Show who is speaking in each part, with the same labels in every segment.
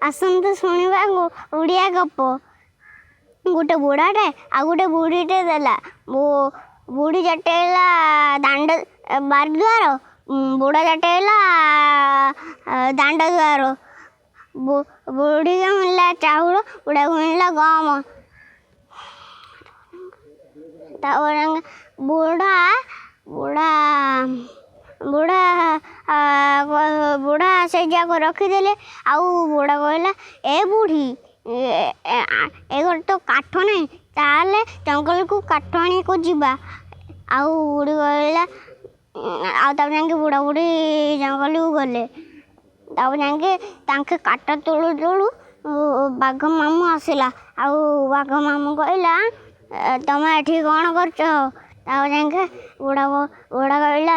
Speaker 1: ଆସନ୍ତୁ ଶୁଣିବା ଓଡ଼ିଆ ଗପ। ଗୋଟେ ବୁଢ଼ାଟେ ଆଉ ଗୋଟେ ବୁଢ଼ୀଟେ ଦେଲା। ବୁଢ଼ୀ ଜଟେଇଲା ଦାଣ୍ଡ ବାରଦ୍ୱାର, ବୁଢ଼ା ଜଟେଇଲା ଦାଣ୍ଡ ଦୁଆର। ବୁଢ଼ୀକୁ ମିଳିଲା ଚାଉଳ, ବୁଢ଼ାକୁ ମିଳିଲା ଗହମ। ତାପରେ ବୁଢ଼ା ସେ ଯାକ ରଖିଦେଲେ। ଆଉ ବୁଢ଼ା କହିଲା, ଏ ବୁଢ଼ୀ ଏ ଘରେ ତ କାଠ ନାହିଁ, ତାହେଲେ ଜଙ୍ଗଲକୁ କାଠ ଆଣିବାକୁ ଯିବା। ଆଉ ବୁଢ଼ୀ କହିଲା, ଆଉ ତାପରେ ଯାଇକି ବୁଢ଼ା ବୁଢ଼ୀ ଜଙ୍ଗଲକୁ ଗଲେ। ତାପରେ ଯାଇକି ତାଙ୍କେ କାଠ ତୋଳୁ ତୋଳୁ ବାଘ ମାମୁଁ ଆସିଲା। ଆଉ ବାଘ ମାମୁଁ କହିଲା, ତମେ ଏଠି କ'ଣ କରୁଛ? ତାପରେ ଯାଇକି ବୁଢ଼ା କହିଲା,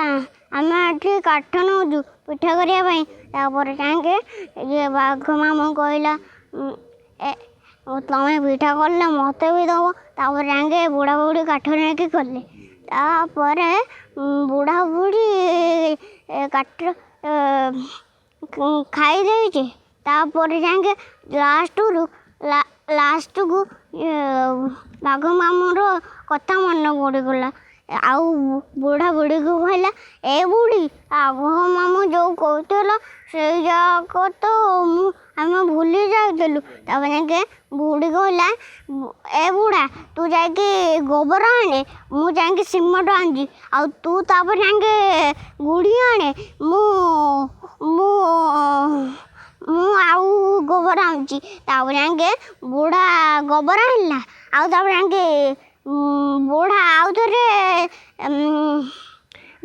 Speaker 1: ଆମେ ଏଠି କାଠ ନେଉଛୁ ପିଠା କରିବା ପାଇଁ। ତାପରେ ଯାଇକି ବାଘ ମାମୁଁ କହିଲା, ତମେ ପିଠା କଲେ ମୋତେ ବି ଦେବ। ତାପରେ ଯାଇକି ବୁଢ଼ା ବୁଢ଼ୀ କାଠ ନେଇକି କଲେ। ତାପରେ ବୁଢ଼ା ବୁଢ଼ୀ କାଠ ଖାଇଦେଇଛି। ତାପରେ ଯାଇକି ଲାଷ୍ଟକୁ ବାଘ ମାମୁଁର କଥା ମନେ ପଡ଼ିଗଲା। ଆଉ ବୁଢ଼ା ବୁଢ଼ୀକୁ କହିଲା, ଏ ବୁଢ଼ୀ ବାଘ ମାମୁଁ ଯେଉଁ କହୁଥିଲ ସେଇ ଯାକ ତ ଆମେ ଭୁଲି ଯାଇଥିଲୁ। ତାପରେ ଯାଇକି ବୁଢ଼ୀ କହିଲା, ଏ ବୁଢ଼ା ତୁ ଯାଇକି ଗୋବର ଆଣେ, ମୁଁ ଯାଇକି ସିମେଣ୍ଟ ଆଣିଛି। ଆଉ ତୁ ତାପରେ ଯାଇକି ଗୁଡ଼ି ଆଣେ, ମୁଁ ଆଉ ଗୋବର ଆଣୁଛି। ତାପରେ ଯାଇକି ବୁଢ଼ା ଗୋବର ଆଣିଲା। ଆଉ ତାପରେ ଯାଇକି ବୁଢ଼ା ଆଉ ଥରେ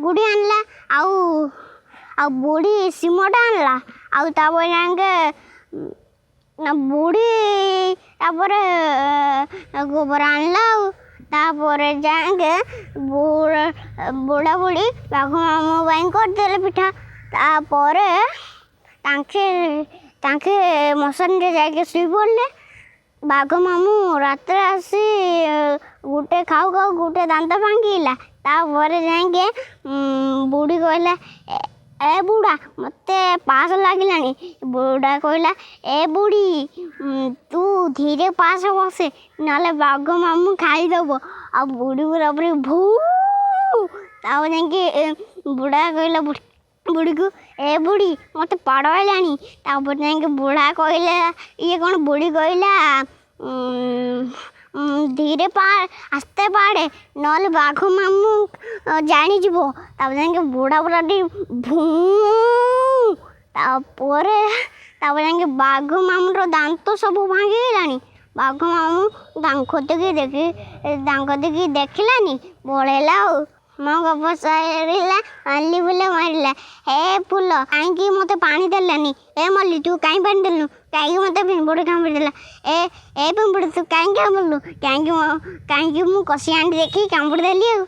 Speaker 1: ଗୁଡ଼ି ଆଣିଲା। ଆଉ ବୁଢ଼ୀ ସିମେଣ୍ଟ ଆଣିଲା। ଆଉ ତାପରେ ଯାଇକି ବୁଢ଼ୀ ତାପରେ ଗୋବର ଆଣିଲା। ଆଉ ତାପରେ ଯାଇକି ବୁଢ଼ା ବୁଢ଼ୀ ବାଘ ମାମୁଁ ପାଇଁ କରିଦେଲେ ପିଠା। ତାପରେ ତାଙ୍କେ ମଶାଣିରେ ଯାଇକି ଶୋଇ ପଡ଼ିଲେ। ବାଘ ମାମୁଁ ରାତିରେ ଆସି ଗୋଟେ ଖାଉ ଖାଉ ଗୋଟେ ଦାନ୍ତ ଭାଙ୍ଗିଲା। ତାପରେ ଯାଇକି ବୁଢ଼ୀ କହିଲା, ଏ ବୁଢ଼ା ମୋତେ ପାସ ଲାଗିଲାଣି। ବୁଢ଼ା କହିଲା, ଏ ବୁଢ଼ୀ ତୁ ଧୀରେ ପାସ ବସେ, ନହେଲେ ବାଘ ମାମୁଁ ଖାଇଦେବ। ଆଉ ବୁଢ଼ୀ ପୁରାପୁରି ତାପରେ ଯାଇକି ବୁଢ଼ା କହିଲା ବୁଢ଼ୀକୁ, ଏ ବୁଢ଼ୀ ମୋତେ ପାଡ଼ ହେଲାଣି। ତାପରେ ଯାଇକି ବୁଢ଼ା କହିଲା କ'ଣ ବୁଢ଼ୀ କହିଲା, ଧୀରେ ଆସ୍ତେ ପାଡ଼େ, ନହେଲେ ବାଘ ମାମୁଁ ଜାଣିଯିବ। ତାପରେ ଯାଇକି ବୁଢ଼ା ପୁରାଟି ତାପରେ ଯାଇକି ବାଘ ମାମୁଁର ଦାନ୍ତ ସବୁ ଭାଙ୍ଗିଗଲାଣି। ବାଘ ମାମୁଁ ତାଙ୍କ ଦେଖିଲାନି, ପଳେଇଲା। ଆଉ ମୋ ଗପ ସରିଲା। ମଲ୍ଲି ଫୁଲ ମାରିଲା, ହେ ଫୁଲ କାହିଁକି ମୋତେ ପାଣି ଦେଲାନି? ଏ ମଲ୍ଲି ତୁ କାହିଁ ପାଣି ଦେଲୁନି? କାହିଁକି ମୋତେ ପିମ୍ପୁଡ଼ି କାମୁଡ଼ି ଦେଲା? ଏ ପିମ୍ପୁଡ଼ି ତୁ କାହିଁକି କାମୁଡ଼ିଲୁ? କାହିଁକି ମୁଁ କଷି ଆଣ୍ଟି ଦେଖିକି କାମୁଡ଼ି ଦେଲି। ଆଉ